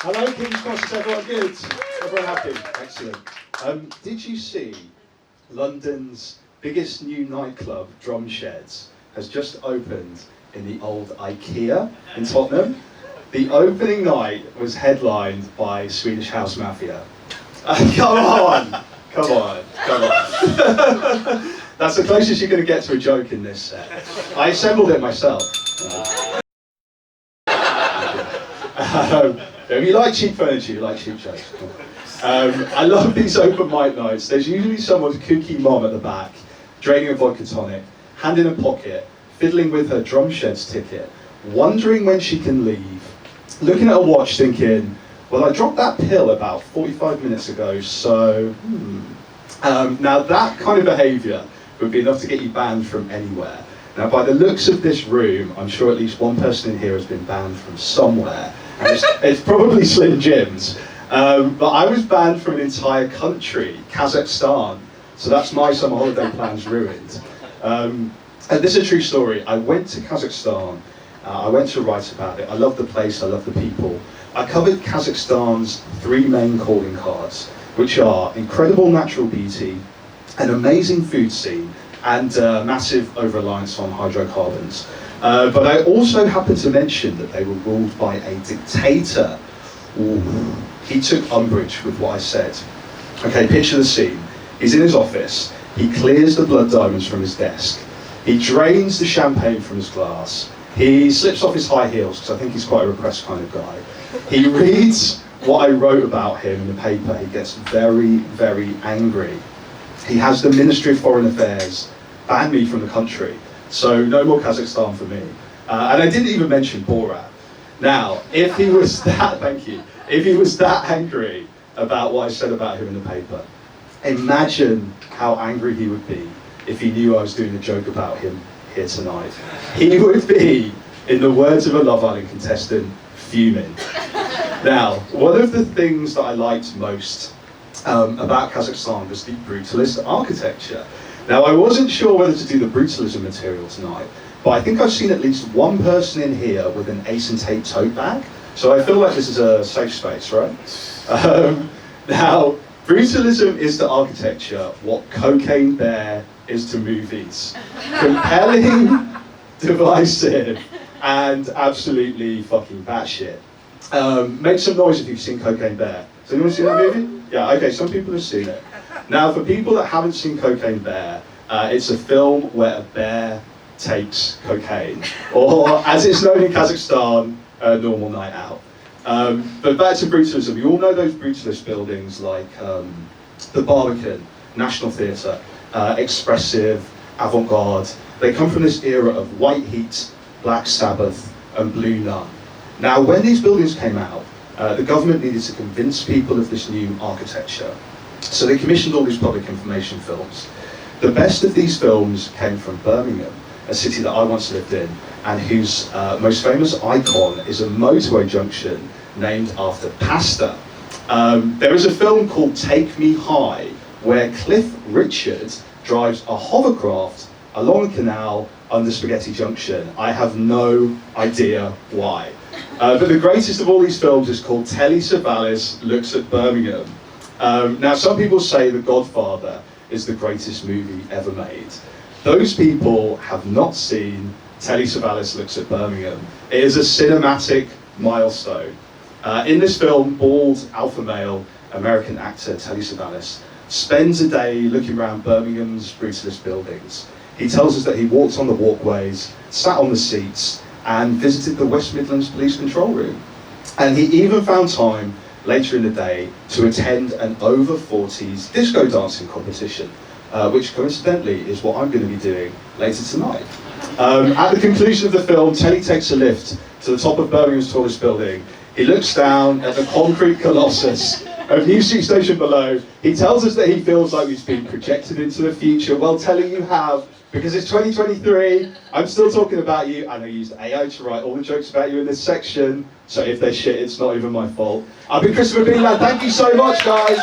Hello, King's Cross, is everyone good? Everyone happy? Excellent. Did you see London's biggest new nightclub, Drum Sheds, has just opened in the old IKEA in Tottenham? The opening night was headlined by Swedish House Mafia. Come on! Come on, come on. That's the closest you're going to get to a joke in this set. I assembled it myself. If you like cheap furniture, you like cheap jokes. I love these open mic nights. There's usually someone's kooky mom at the back, draining a vodka tonic, hand in a pocket, fiddling with her Drum Sheds ticket, wondering when she can leave, looking at a watch thinking, well, I dropped that pill about 45 minutes ago, so now that kind of behaviour would be enough to get you banned from anywhere. Now, by the looks of this room, I'm sure at least one person in here has been banned from somewhere. And it's probably Slim Jim's. But I was banned from an entire country, Kazakhstan. So that's my summer holiday plans ruined. And this is a true story. I went to Kazakhstan. I went to write about it. I love the place, I love the people. I covered Kazakhstan's three main calling cards, which are incredible natural beauty, an amazing food scene, and massive over-reliance on hydrocarbons. But I also happened to mention that they were ruled by a dictator. Ooh. He took umbrage with what I said. Okay, picture the scene. He's in his office. He clears the blood diamonds from his desk. He drains the champagne from his glass. He slips off his high heels, because I think he's quite a repressed kind of guy. He reads what I wrote about him in the paper. He gets very, very angry. He has the Ministry of Foreign Affairs ban me from the country. So no more Kazakhstan for me. And I didn't even mention Borat. Now, if he was that, thank you, if he was that angry about what I said about him in the paper, imagine how angry he would be if he knew I was doing a joke about him here tonight. He would be, in the words of a Love Island contestant, fuming. Now, one of the things that I liked most about Kazakhstan was the brutalist architecture. Now, I wasn't sure whether to do the brutalism material tonight, but I think I've seen at least one person in here with an Ace and Tate tote bag, so I feel like this is a safe space, right? Now, brutalism is to architecture what Cocaine Bear is to movies. Compelling, divisive, and absolutely fucking batshit. Make some noise if you've seen Cocaine Bear. Has anyone seen that movie? Yeah, okay, some people have seen it. Now, for people that haven't seen Cocaine Bear, it's a film where a bear takes cocaine, or as it's known in Kazakhstan, a normal night out. But back to brutalism. You all know those brutalist buildings like the Barbican, National Theatre, expressive, avant-garde. They come from this era of White Heat, Black Sabbath, and Blue Nun. Now, when these buildings came out, the government needed to convince people of this new architecture. So they commissioned all these public information films. The best of these films came from Birmingham, a city that I once lived in, and whose most famous icon is a motorway junction named after pasta. There is a film called Take Me High, where Cliff Richard drives a hovercraft along a canal under Spaghetti Junction. I have no idea why. But the greatest of all these films is called Telly Savalas Looks at Birmingham. Now, some people say The Godfather is the greatest movie ever made. Those people have not seen Telly Savalas Looks at Birmingham. It is a cinematic milestone. In this film, bald, alpha male, American actor Telly Savalas spends a day looking around Birmingham's brutalist buildings. He tells us that he walked on the walkways, sat on the seats, and visited the West Midlands Police Control Room. And he even found time later in the day to attend an over 40s disco dancing competition, which coincidentally is what I'm going to be doing later tonight. At the conclusion of the film, Telly takes a lift to the top of Birmingham's tallest building. He looks down at the concrete colossus of New Street Station below. He tells us that he feels like he's been projected into the future. Well, Telly, you have, because it's 2023, I'm still talking about you, and I used AI to write all the jokes about you in this section, so if they're shit, it's not even my fault. I've been Christopher Beanland, thank you so much, guys.